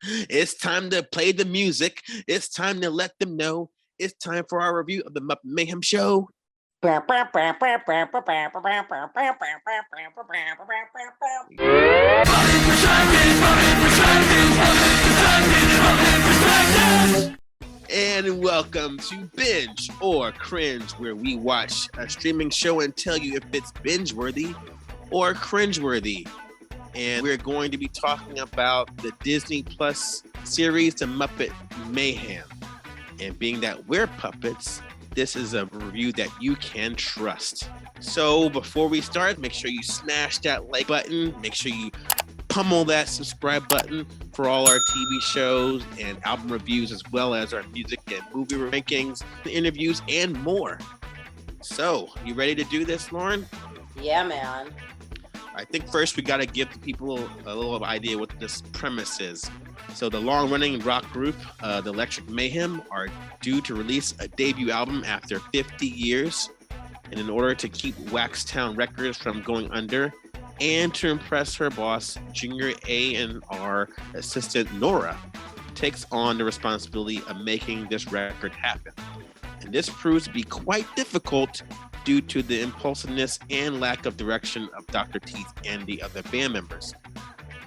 It's time to play the music. It's time to let them know. It's time for our review of the Muppet Mayhem show. And welcome to Binge or Cringe, where we watch a streaming show and tell you if it's binge-worthy or cringe-worthy. And we're going to be talking about the Disney Plus series, The Muppet Mayhem. And being that we're puppets, this is a review that you can trust. So before we start, make sure you smash that like button. Make sure you pummel that subscribe button for all our TV shows and album reviews, as well as our music and movie rankings, interviews, and more. So, you ready to do this, Lauren? Yeah, man. I think first we got to give the people a little idea what this premise is. So the long-running rock group, the Electric Mayhem, are due to release a debut album after 50 years. And in order to keep Waxtown Records from going under and to impress her boss, Junior A&R assistant Nora takes on the responsibility of making this record happen. And this proves to be quite difficult due to the impulsiveness and lack of direction of Dr. Teeth and the other band members.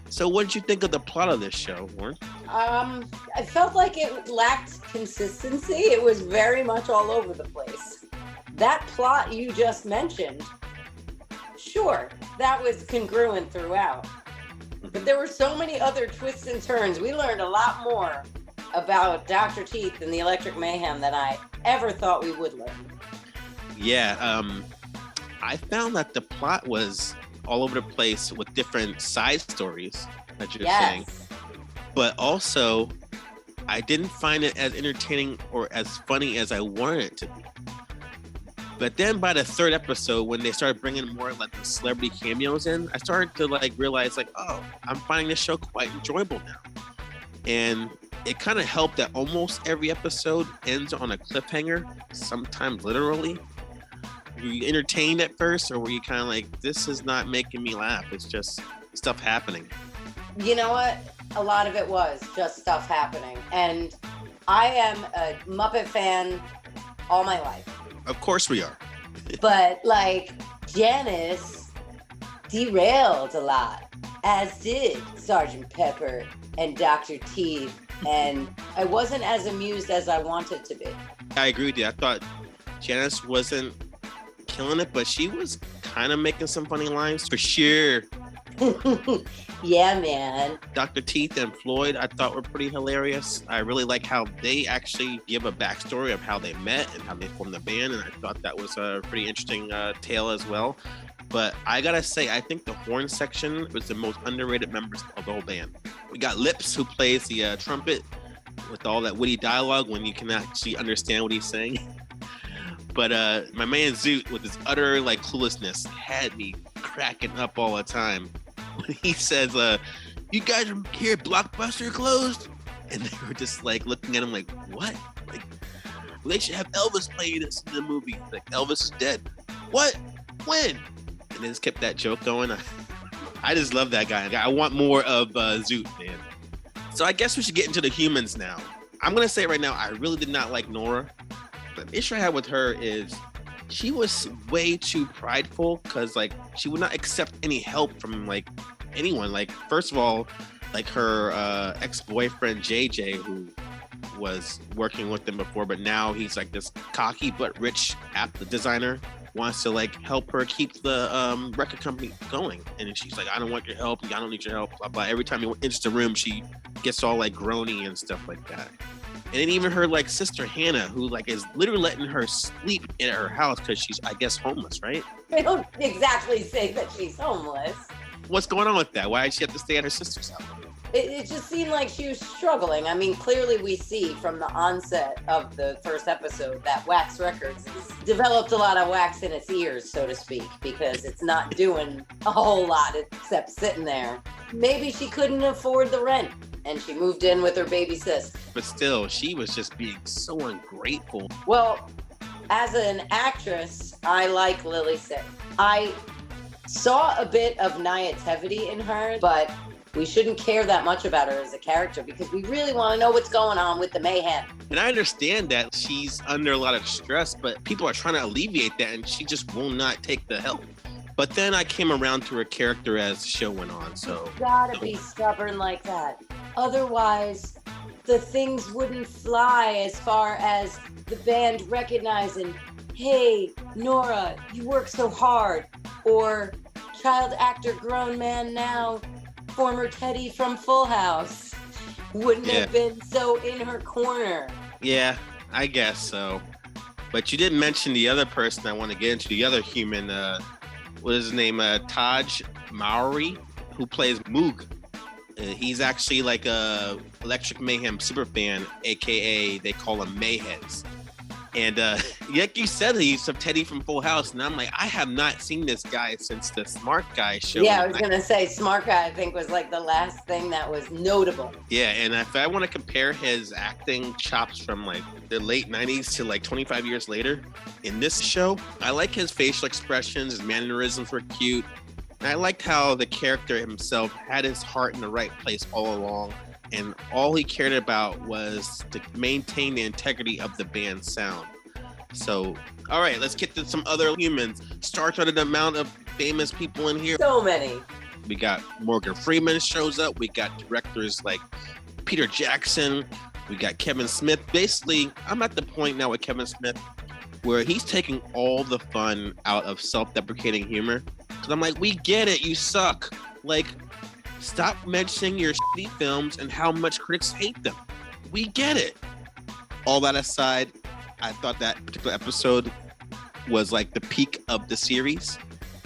So what did you think of the plot of this show, Lauren? I felt like it lacked consistency. It was very much all over the place. That plot you just mentioned, sure, that was congruent throughout. But there were so many other twists and turns. We learned a lot more about Dr. Teeth and the Electric Mayhem than I ever thought we would learn. Yeah, I found that the plot was all over the place with different side stories that you're saying. But also, I didn't find it as entertaining or as funny as I wanted it to be. But then by the third episode, when they started bringing more like the celebrity cameos in, I started to realize oh, I'm finding this show quite enjoyable now. And it kind of helped that almost every episode ends on a cliffhanger, sometimes literally. Were you entertained at first, or were you kind of this is not making me laugh? It's just stuff happening. You know what? A lot of it was just stuff happening. And I am a Muppet fan all my life. Of course we are. But Janice derailed a lot, as did Sergeant Pepper and Dr. Teeth. And I wasn't as amused as I wanted to be. I agree with you. I thought Janice wasn't killing it, but she was kind of making some funny lines for sure. Yeah, man. Dr. Teeth and Floyd, I thought were pretty hilarious. I really like how they actually give a backstory of how they met and how they formed the band, and I thought that was a pretty interesting tale as well. But I gotta say, I think the horn section was the most underrated members of the whole band. We got Lips, who plays the trumpet with all that witty dialogue when you can actually understand what he's saying. But my man Zoot, with his utter cluelessness, had me cracking up all the time. When he says, "You guys are here, Blockbuster closed," and they were just looking at him what? They should have Elvis playing this in the movie. Elvis is dead. What? When? And they just kept that joke going. I just love that guy. I want more of Zoot, man. So I guess we should get into the humans now. I'm gonna say right now, I really did not like Nora. The issue I had with her is she was way too prideful, because she would not accept any help from anyone. First of all, her ex-boyfriend JJ, who was working with them before, but now he's this cocky but rich app designer, wants to help her keep the record company going. And she's I don't want your help, I don't need your help, blah blah. Every time he enters the room, she gets all groany and stuff like that. And then even her sister Hannah, who is literally letting her sleep in her house because she's, I guess, homeless, right? I don't exactly say that she's homeless. What's going on with that? Why did she have to stay at her sister's house? It just seemed like she was struggling. I mean, clearly we see from the onset of the first episode that Wax Records has developed a lot of wax in its ears, so to speak, because it's not doing a whole lot except sitting there. Maybe she couldn't afford the rent, and she moved in with her baby sis. But still, she was just being so ungrateful. Well, as an actress, I like Lily Singh. I saw a bit of naivety in her, but We shouldn't care that much about her as a character because we really want to know what's going on with the mayhem. And I understand that she's under a lot of stress, but people are trying to alleviate that, and she just will not take the help. But then I came around to her character as the show went on. So you gotta be stubborn like that. Otherwise, the things wouldn't fly as far as the band recognizing, hey, Nora, you work so hard. Or child actor, grown man now, former Teddy from Full House. Wouldn't have been so in her corner. Yeah, I guess so. But you didn't mention the other person I want to get into, the other human, what is his name? Taj Mowry, who plays Moog. He's actually like a Electric Mayhem superfan, aka they call him Mayheads. And like you said, he's a Teddy from Full House, and I'm like, I have not seen this guy since the Smart Guy show. Yeah, I was gonna say Smart Guy, I think, was like the last thing that was notable. Yeah, and if I want to compare his acting chops from like the late 90s to like 25 years later in this show, I like his facial expressions, his mannerisms were cute. And I liked how the character himself had his heart in the right place all along. And all he cared about was to maintain the integrity of the band's sound. So, all right, let's get to some other humans. Start on the amount of famous people in here. So many. We got Morgan Freeman shows up. We got directors like Peter Jackson. We got Kevin Smith. Basically, I'm at the point now with Kevin Smith where he's taking all the fun out of self-deprecating humor. Because I'm like, we get it. You suck. Like, stop mentioning your shitty films and how much critics hate them. We get it. All that aside, I thought that particular episode was like the peak of the series.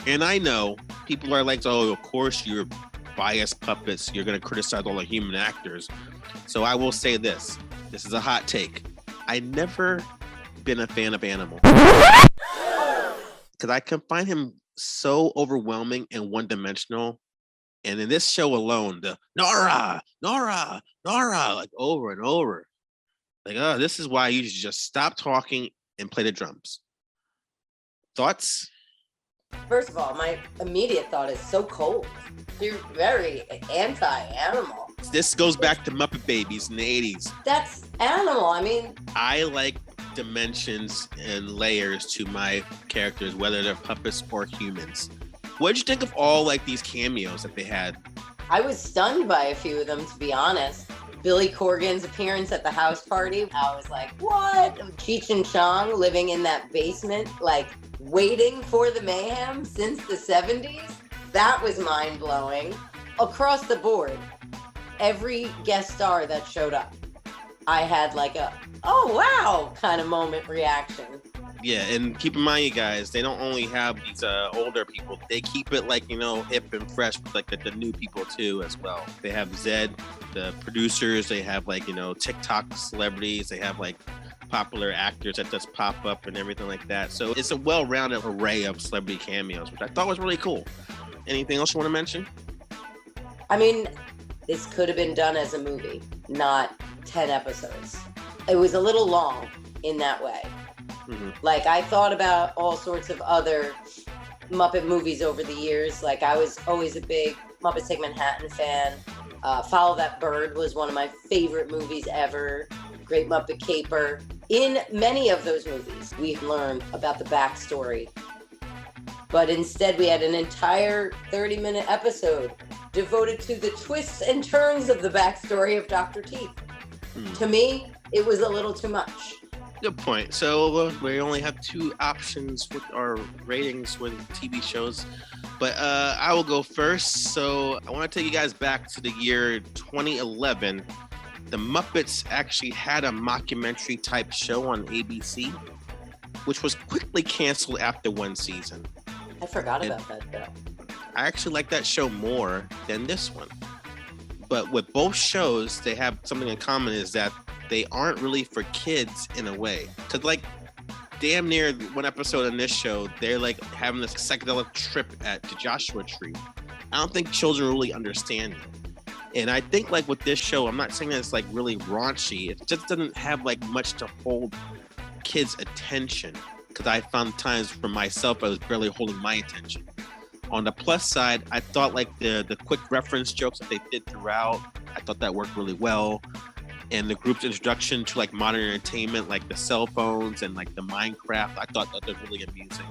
And I know people are like, oh, of course you're biased puppets. You're going to criticize all the human actors. So I will say this. This is a hot take. I never been a fan of Animal. Because I can find him so overwhelming and one-dimensional. And in this show alone, the Nora, like over and over. Like, oh, this is why you should just stop talking and play the drums. Thoughts? First of all, my immediate thought is so cold. You're very anti-animal. This goes back to Muppet Babies in the 80s. That's Animal. I mean, I like dimensions and layers to my characters, whether they're puppets or humans. What did you think of all like these cameos that they had? I was stunned by a few of them, to be honest. Billy Corgan's appearance at the house party, I was like, what? Cheech and Chong living in that basement, like waiting for the mayhem since the 70s. That was mind-blowing. Across the board, every guest star that showed up, I had like a, oh wow, kind of moment reaction. Yeah, and keep in mind, you guys, they don't only have these older people. They keep it like, hip and fresh with like the new people too as well. They have Zed, the producers. They have like, TikTok celebrities. They have like popular actors that just pop up and everything like that. So it's a well-rounded array of celebrity cameos, which I thought was really cool. Anything else you want to mention? I mean, this could have been done as a movie, not 10 episodes. It was a little long in that way. Mm-hmm. Like, I thought about all sorts of other Muppet movies over the years. Like, I was always a big Muppets Take Manhattan fan. Follow That Bird was one of my favorite movies ever. Great Muppet Caper. In many of those movies, we learned about the backstory. But instead, we had an entire 30-minute episode devoted to the twists and turns of the backstory of Dr. Teeth. To me, it was a little too much. Good point. So we only have two options with our ratings with TV shows, but I will go first. So I want to take you guys back to the year 2011. The Muppets actually had a mockumentary type show on ABC, which was quickly canceled after one season. I forgot about that show. I actually like that show more than this one. But with both shows, they have something in common, is that they aren't really for kids in a way. Because like damn near one episode in this show, they're like having this psychedelic trip at the Joshua Tree. I don't think children really understand it. And I think like with this show, I'm not saying that it's like really raunchy. It just doesn't have like much to hold kids' attention. Because I found times for myself, I was barely holding my attention. On the plus side, I thought like the quick reference jokes that they did throughout, I thought that worked really well. And the group's introduction to like modern entertainment, like the cell phones and like the Minecraft, I thought that was really amusing.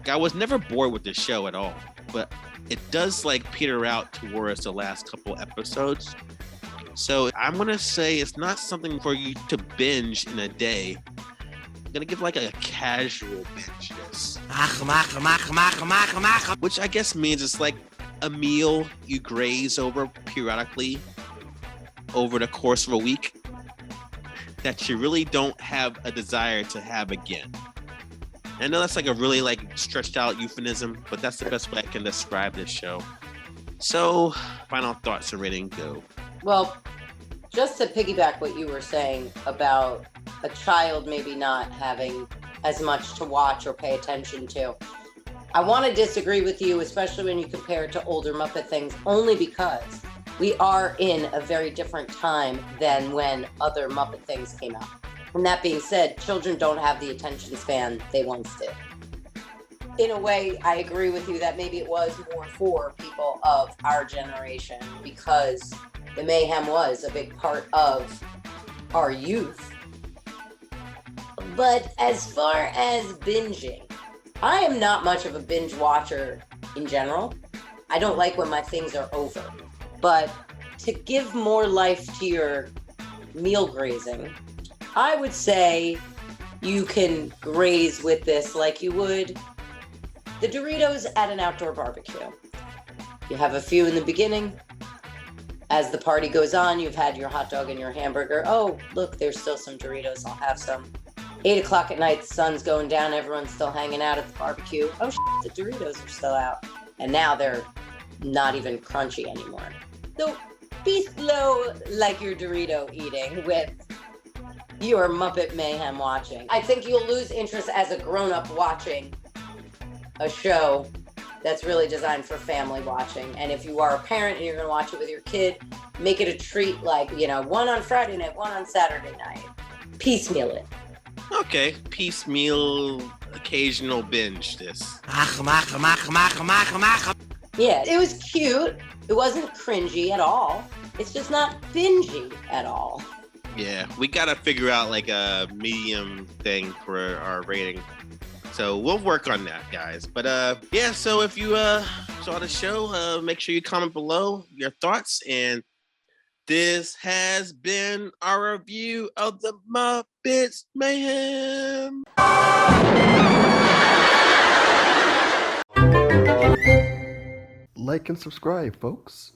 I was never bored with this show at all, but it does like peter out towards the last couple episodes. So I'm gonna say it's not something for you to binge in a day. I'm gonna give like a casual binge this. Which I guess means it's like a meal you graze over periodically over the course of a week that you really don't have a desire to have again. I know that's like a really like stretched out euphemism, but that's the best way I can describe this show. So, final thoughts and rating go. Well, just to piggyback what you were saying about a child maybe not having as much to watch or pay attention to, I want to disagree with you, especially when you compare it to older Muppet things, only because we are in a very different time than when other Muppet things came out. And that being said, children don't have the attention span they once did. In a way, I agree with you that maybe it was more for people of our generation because the Mayhem was a big part of our youth. But as far as binging, I am not much of a binge watcher in general. I don't like when my things are over. But to give more life to your meal grazing, I would say you can graze with this like you would the Doritos at an outdoor barbecue. You have a few in the beginning. As the party goes on, you've had your hot dog and your hamburger. Oh, look, there's still some Doritos. I'll have some. 8 o'clock at night, the sun's going down. Everyone's still hanging out at the barbecue. Oh, the Doritos are still out. And now they're not even crunchy anymore. So be slow like your Dorito eating with your Muppet Mayhem watching. I think you'll lose interest as a grown-up watching a show that's really designed for family watching. And if you are a parent and you're going to watch it with your kid, make it a treat, like, one on Friday night, one on Saturday night. Piecemeal it. Okay, piecemeal, occasional binge this. Yeah, it was cute. It wasn't cringy at all. It's just not bingy at all. Yeah, we gotta figure out like a medium thing for our rating. So we'll work on that, guys. But yeah, so if you saw the show, make sure you comment below your thoughts. And this has been our review of the Muppets Mayhem. Like and subscribe, folks.